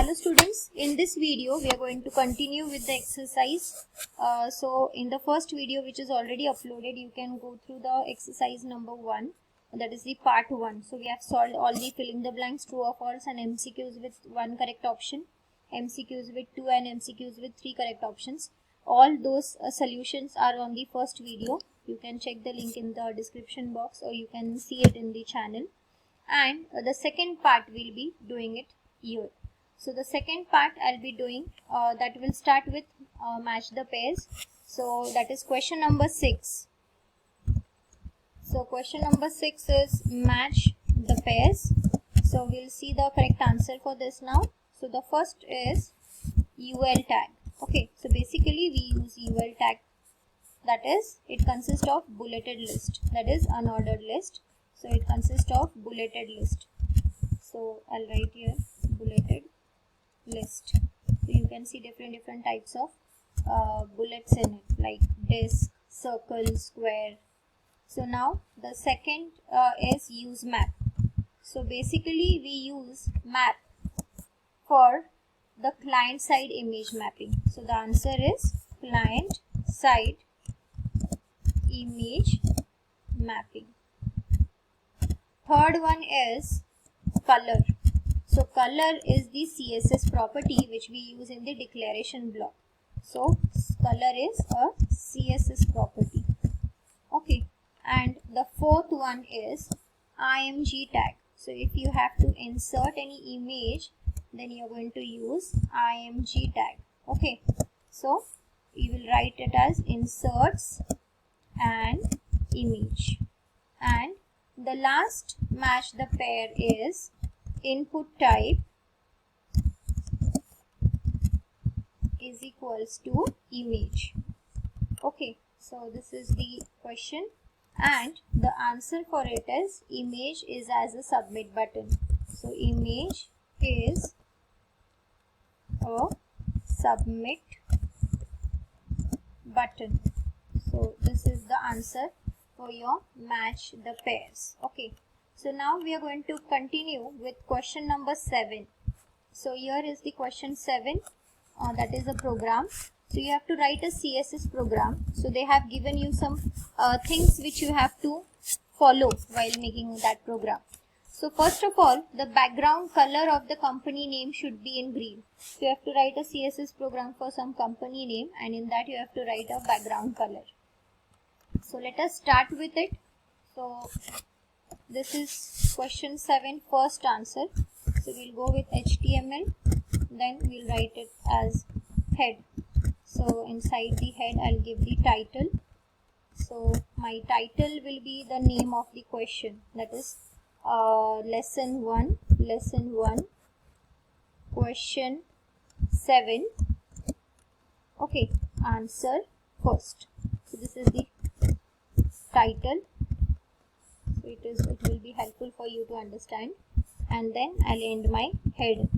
Hello students, in this video we are going to continue with the exercise. So in the first video which is already uploaded, you can go through the exercise number 1, that is the part 1. So we have solved all the filling the blanks, true or false, and MCQs with 1 correct option, MCQs with 2 and MCQs with 3 correct options. All those solutions are on the first video. You can check the link in the description box or you can see it in the channel. And the second part will be doing it here. So the second part I'll be doing that will start with match the pairs. So that is question number 6. So question number 6 is match the pairs. So we'll see the correct answer for this now. So the first is UL tag. Okay, so basically we use UL tag, that is it consists of bulleted list, that is unordered list. So it consists of bulleted list. So I'll write here bulleted list. So you can see different types of bullets in it, like disc, circle, square. So now the second is use map. So basically we use map for the client side image mapping. So the answer is client side image mapping. Third one is color. So color is the CSS property which we use in the declaration block. So color is a CSS property. Okay, and the fourth one is IMG tag. So if you have to insert any image, then you are going to use IMG tag. Okay, so you will write it as inserts and image. And the last match the pair is input type is equals to image. Okay, so this is the question and the answer for it is image is as a submit button. So image is a submit button. So this is the answer for your match the pairs. Okay, so now we are going to continue with question number 7. So here is the question 7, that is a program. So you have to write a CSS program. So they have given you some things which you have to follow while making that program. So first of all, the background color of the company name should be in green. So you have to write a CSS program for some company name, and in that you have to write a background color. So let us start with it. So this is question 7 first answer. So we'll go with HTML, then we'll write it as head. So inside the head I'll give the title. So my title will be the name of the question, that is lesson 1 question 7. Okay, answer first. So this is the title. So it will be helpful for you to understand, and then I'll end my head.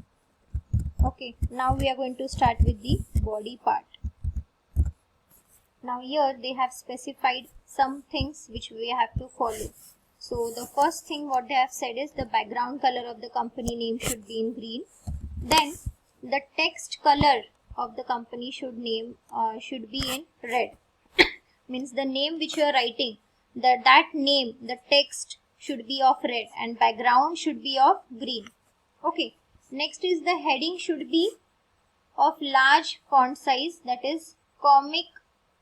Okay, now we are going to start with the body part. Now here they have specified some things which we have to follow. So the first thing what they have said is the background color of the company name should be in green. Then the text color of the company should be in red. Means the name which you are writing, that name, the text should be of red and background should be of green. Okay, next is the heading should be of large font size, that is Comic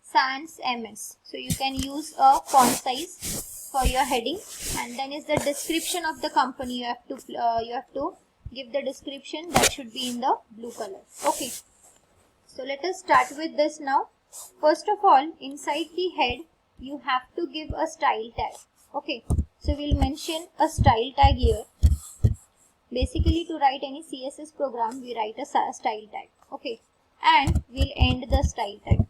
Sans MS. So you can use a font size for your heading. And then is the description of the company. You have to give the description, that should be in the blue color. Okay, so let us start with this now. First of all, inside the head you have to give a style tag. Okay, so we'll mention a style tag here. Basically to write any CSS program we write a style tag. Okay, and we'll end the style tag.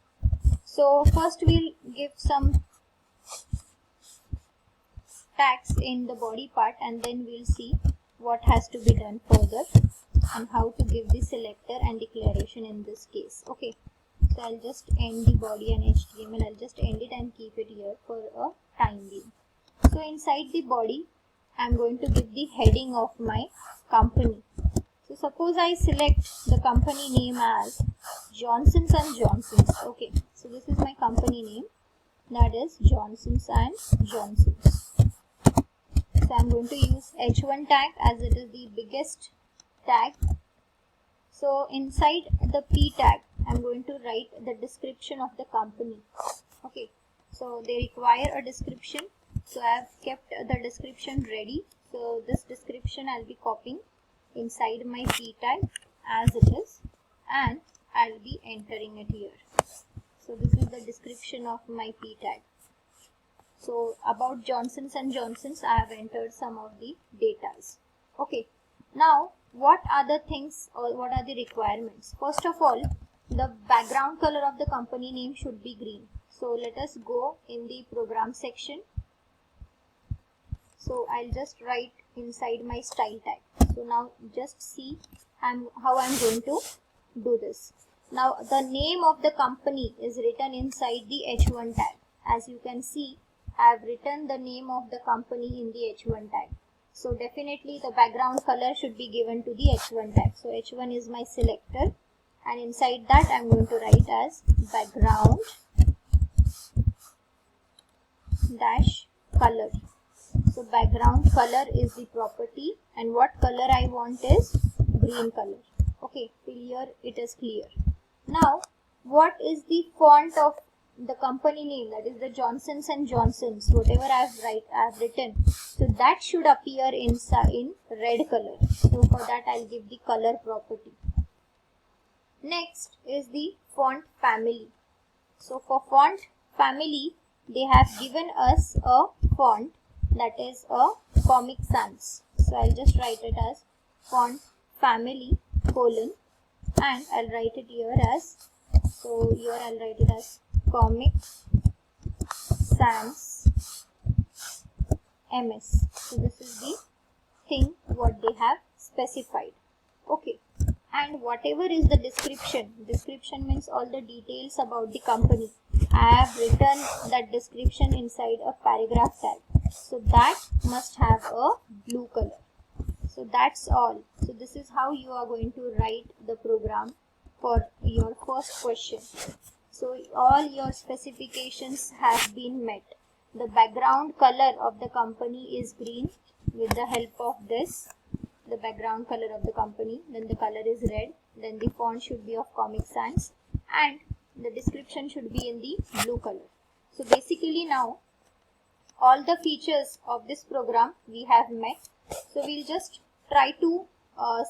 So first we'll give some tags in the body part, and then we'll see what has to be done further and how to give the selector and declaration in this case. Okay, so I'll just end the body and HTML. I'll just end it and keep it here for a time being. So inside the body I'm going to give the heading of my company. So suppose I select the company name as Johnsons and Johnsons. Okay, so this is my company name, that is Johnsons and Johnsons. So I'm going to use H1 tag as it is the biggest tag. So inside the P tag, I'm going to write the description of the company. Okay, so they require a description. So I have kept the description ready. So this description I'll be copying inside my P tag as it is, and I'll be entering it here. So this is the description of my P tag. So about Johnsons and Johnsons, I have entered some of the datas. Okay, now what are the things or what are the requirements? First of all, the background color of the company name should be green. So let us go in the program section. So I'll just write inside my style tag. So now just see how I'm going to do this. Now the name of the company is written inside the H1 tag. As you can see, I have written the name of the company in the H1 tag. So definitely the background color should be given to the H1 tag. So H1 is my selector, and inside that I'm going to write as background dash color. So background color is the property, and what color I want is green color. Okay, till here it is clear. Now what is the font of the company name, that is the Johnsons and Johnsons, whatever I have written, so that should appear in red color. So for that I'll give the color property. Next is the font family. So for font family, they have given us a font that is a Comic Sans. So I'll just write it as font family : and I'll write it here as, so here I'll write it as Comic Sans MS. So this is the thing what they have specified. Okay, and whatever is the description means all the details about the company, I have written that description inside a paragraph tag. So that must have a blue color. So that's all. So this is how you are going to write the program for your first question. So all your specifications have been met. The background color of the company is green with the help of this, the background color of the company. Then the color is red. Then the font should be of Comic Sans, and the description should be in the blue color. So basically now all the features of this program we have met. So we'll just try to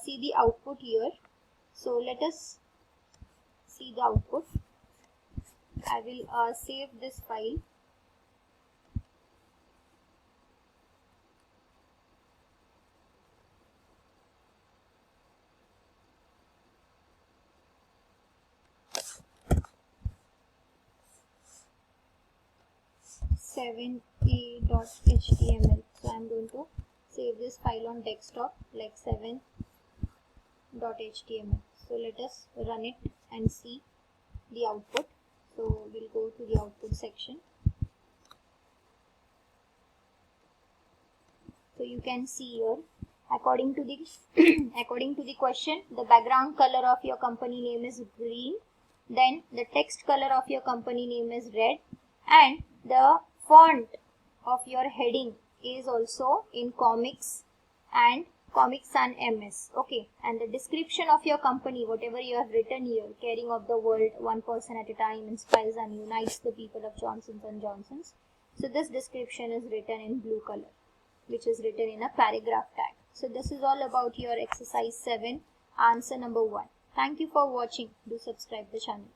see the output here. So let us see the output. I will save this file. .html. So I'm going to save this file on desktop like 7.html. So let us run it and see the output. So we'll go to the output section. So you can see here, according to the question, the background color of your company name is green. Then the text color of your company name is red, and the font of your heading is also in Comics and Comic Sans MS. Okay, and the description of your company, whatever you have written here, caring of the world, one person at a time, inspires and unites the people of Johnsons and Johnsons. So this description is written in blue color, which is written in a paragraph tag. So this is all about your exercise 7, answer number 1. Thank you for watching. Do subscribe the channel.